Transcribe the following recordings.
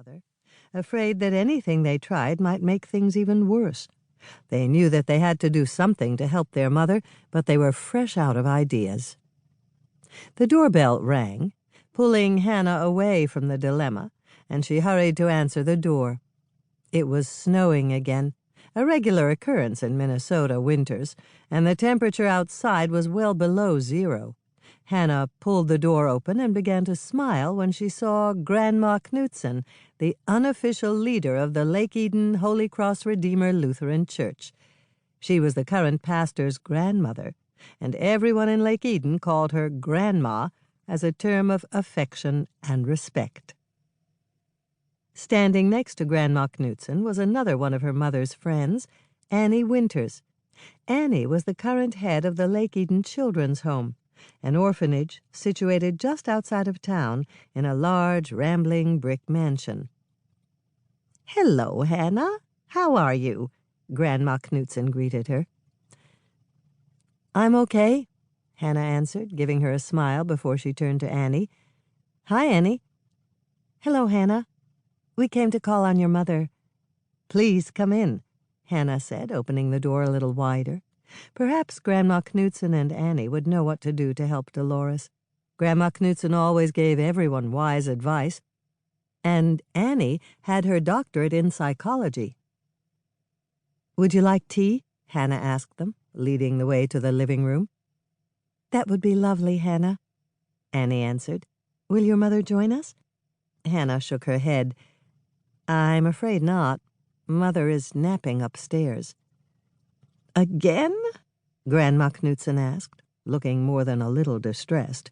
mother, afraid that anything they tried might make things even worse. They knew that they had to do something to help their mother, but they were fresh out of ideas. The doorbell rang, pulling Hannah away from the dilemma, and she hurried to answer the door. It was snowing again, a regular occurrence in Minnesota winters, and the temperature outside was well below zero. Hannah pulled the door open and began to smile when she saw Grandma Knutson, the unofficial leader of the Lake Eden Holy Cross Redeemer Lutheran Church. She was the current pastor's grandmother, and everyone in Lake Eden called her Grandma as a term of affection and respect. Standing next to Grandma Knutson was another one of her mother's friends, Annie Winters. Annie was the current head of the Lake Eden Children's Home, an orphanage situated just outside of town in a large, rambling brick mansion. "Hello, Hannah. How are you?" Grandma Knutson greeted her. "I'm okay," Hannah answered, giving her a smile before she turned to Annie. "Hi, Annie." "Hello, Hannah. We came to call on your mother." "Please come in," Hannah said, opening the door a little wider. Perhaps Grandma Knutson and Annie would know what to do to help Dolores. Grandma Knutson always gave everyone wise advice, and Annie had her doctorate in psychology. "Would you like tea?" Hannah asked them, leading the way to the living room. "That would be lovely, Hannah," Annie answered. "Will your mother join us?" Hannah shook her head. "I'm afraid not. Mother is napping upstairs." "Again?" Grandma Knutson asked, looking more than a little distressed.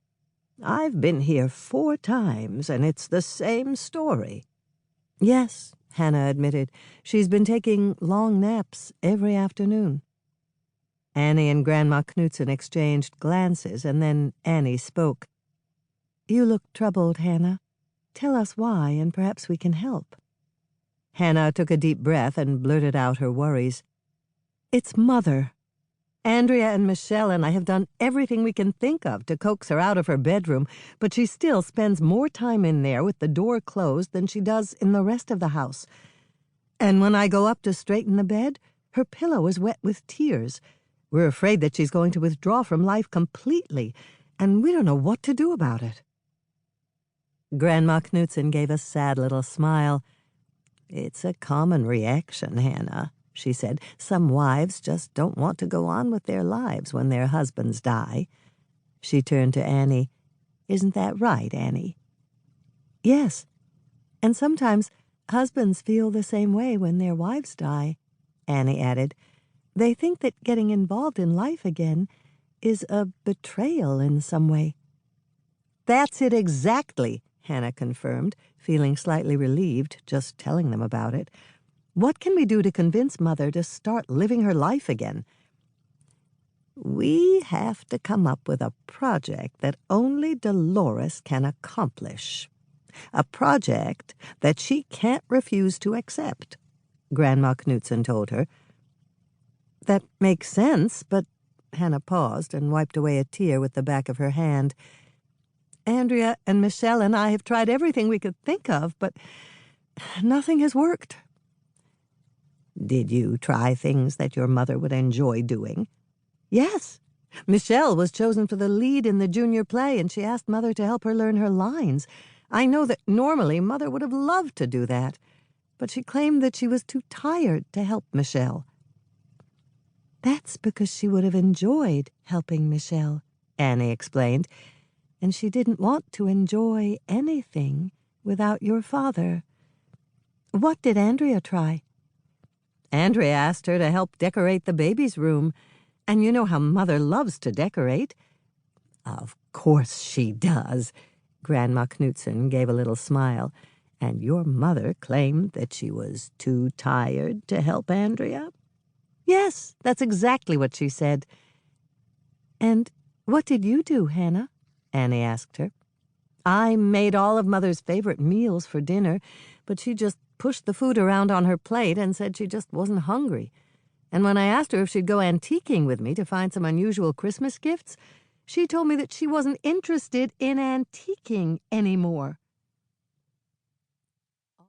"I've been here 4 times, and it's the same story." "Yes," Hannah admitted. "She's been taking long naps every afternoon." Annie and Grandma Knutson exchanged glances, and then Annie spoke. "You look troubled, Hannah. Tell us why, and perhaps we can help." Hannah took a deep breath and blurted out her worries. "It's Mother. Andrea and Michelle and I have done everything we can think of to coax her out of her bedroom, but she still spends more time in there with the door closed than she does in the rest of the house. And when I go up to straighten the bed, her pillow is wet with tears. We're afraid that she's going to withdraw from life completely, and we don't know what to do about it." Grandma Knutson gave a sad little smile. "It's a common reaction, Hannah," she said. "Some wives just don't want to go on with their lives when their husbands die." She turned to Annie. "Isn't that right, Annie?" "Yes, and sometimes husbands feel the same way when their wives die," Annie added. "They think that getting involved in life again is a betrayal in some way." "That's it exactly," Hannah confirmed, feeling slightly relieved just telling them about it. "What can we do to convince Mother to start living her life again?" "We have to come up with a project that only Dolores can accomplish. A project that she can't refuse to accept," Grandma Knutson told her. "That makes sense, but—" Hannah paused and wiped away a tear with the back of her hand. "Andrea and Michelle and I have tried everything we could think of, but nothing has worked." "Did you try things that your mother would enjoy doing?" "Yes. Michelle was chosen for the lead in the junior play, and she asked Mother to help her learn her lines. I know that normally Mother would have loved to do that, but she claimed that she was too tired to help Michelle." "That's because she would have enjoyed helping Michelle," Annie explained, "and she didn't want to enjoy anything without your father." "What did Andrea try?" "Andrea asked her to help decorate the baby's room, and you know how Mother loves to decorate." "Of course she does." Grandma Knutson gave a little smile. "And your mother claimed that she was too tired to help Andrea?" "Yes, that's exactly what she said." "And what did you do, Hannah?" Annie asked her. "I made all of Mother's favorite meals for dinner, but she just pushed the food around on her plate and said she just wasn't hungry. And when I asked her if she'd go antiquing with me to find some unusual Christmas gifts, she told me that she wasn't interested in antiquing anymore."